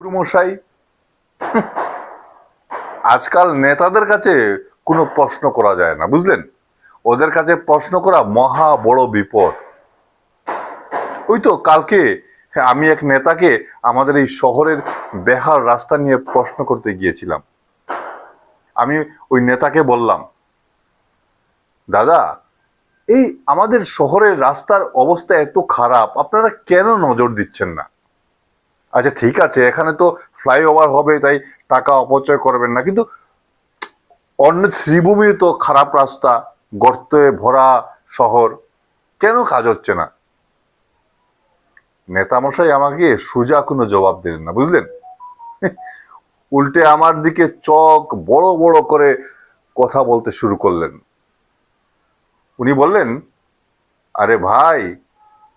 মশাই, আজকাল নেতাদের কাছে কোনো প্রশ্ন করা যায় না, বুঝলেন? ওদের কাছে প্রশ্ন করা মহা বড় বিপদ। ওই তো কালকে আমি এক নেতাকে আমাদের এই শহরের বেহাল রাস্তা নিয়ে প্রশ্ন করতে গিয়েছিলাম। আমি ওই নেতাকে বললাম, দাদা, এই আমাদের শহরের রাস্তার অবস্থা এত খারাপ, আপনারা কেন নজর দিচ্ছেন না? আচ্ছা ঠিক আছে, এখানে তো ফ্লাইওভার হবে, তাই টাকা অপচয় করবেন না, কিন্তু অন্য শ্রীভূমি তো খারাপ রাস্তা, গর্তে ভরা শহর, কেন কাজ হচ্ছে না? নেতামশাই আমাকে সোজা কোনো জবাব দিলেন না, বুঝলেন? উল্টে আমার দিকে চোখ বড় বড় করে কথা বলতে শুরু করলেন। উনি বললেন, আরে ভাই,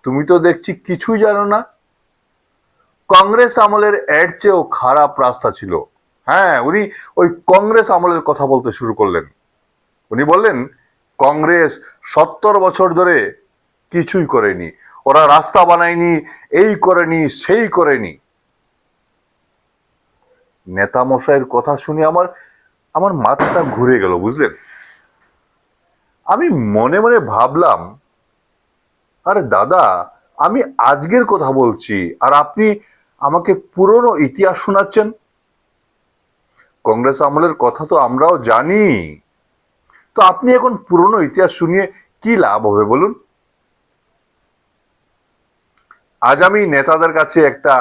তুমি তো দেখছি কিছুই জানো না। কংগ্রেস আমলের এর চেয়েও খারাপ রাস্তা ছিল। হ্যাঁ, উনি ওই কংগ্রেস আমলের কথা বলতে শুরু করলেন। উনি বললেন, কংগ্রেস 70 বছর ধরে কিছুই করেনি, ওরা রাস্তা বানায়নি, এই করেনি সেই করেনি। নেতা মশাইয়ের কথা শুনে আমার আমার মাথাটা ঘুরে গেল, বুঝলেন? আমি মনে মনে ভাবলাম, আরে দাদা, আমি আজকের কথা বলছি আর আপনি আমাকে পুরনো ইতিহাস শোনাচ্ছেন। কংগ্রেস আমলের কথা তো আমরাও জানি, তো আপনি এখন পুরনো ইতিহাস শুনিয়ে কি লাভ হবে বলুন? আজ আমি নেতাদের কাছে একটা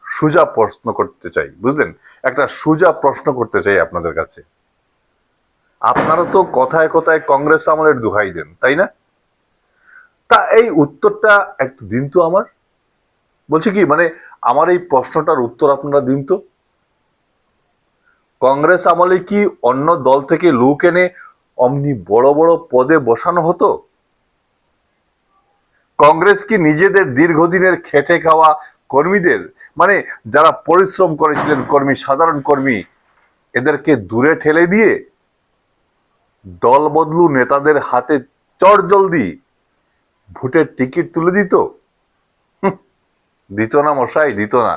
সোজা প্রশ্ন করতে চাই, বুঝলেন? একটা সোজা প্রশ্ন করতে চাই আপনাদের কাছে। আপনারা তো কথায় কথায় কংগ্রেস আমলের দোহাই দেন, তাই না? তা এই উত্তরটা একটু দিন তো আমার। বলছি কি, মানে আমার এই প্রশ্নটার উত্তর আপনারা দিন তো। কংগ্রেস আমলে কি অন্য দল থেকে লোক এনে অমনি বড় বড় পদে বসানো হতো? কংগ্রেস কি নিজেদের দীর্ঘদিনের খেটে খাওয়া কর্মীদের, মানে যারা পরিশ্রম করেছিলেন কর্মী, সাধারণ কর্মী, এদেরকে দূরে ঠেলে দিয়ে দল বদলু নেতাদের হাতে চটজলদি ভোটের টিকিট তুলে দিত? দিত না মশাই, দিত না।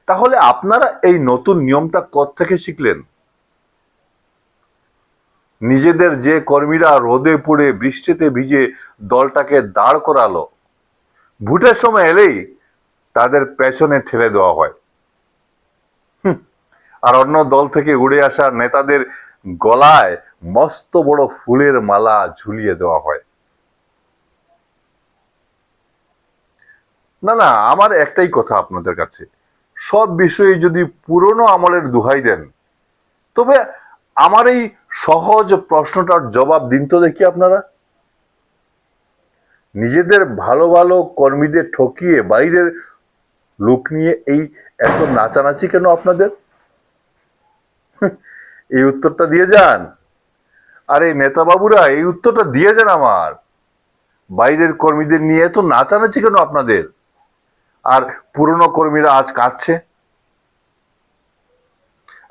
তাহলে আপনারা এই নতুন নিয়মটা কোত্থেকে শিখলেন? নিজেদের যে কর্মীরা রোদে পুড়ে বৃষ্টিতে ভিজে দলটাকে দাঁড় করালো, ভোটের সময় এলেই তাদের পেছনে ঠেলে দেওয়া হয়। আর অন্য দল থেকে উড়ে আসা নেতাদের গলায় মস্ত বড় ফুলের মালা ঝুলিয়ে দেওয়া হয়। না না, আমার একটাই কথা আপনাদের কাছে, সব বিষয়ে যদি পুরনো আমলের দোহাই দেন, তবে আমার এই সহজ প্রশ্নটার জবাব দিন তো দেখি আপনারা। নিজেদের ভালো ভালো কর্মীদের ঠকিয়ে বাইরের লোক নিয়ে এই এত নাচানাচি কেন আপনাদের? এই উত্তরটা দিয়ে যান। আরে নেতা বাবুরা, এই উত্তরটা দিয়ে যান আমার। বাইরের কর্মীদের নিয়ে এত নাচানাচি কেন আপনাদের? আর পুরনো কর্মীরা আজ কাঁদছে।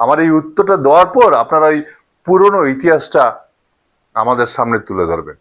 আমার এই উত্তরটা দেওয়ার পর আপনারা ওই পুরনো ইতিহাসটা আমাদের সামনে তুলে ধরবেন।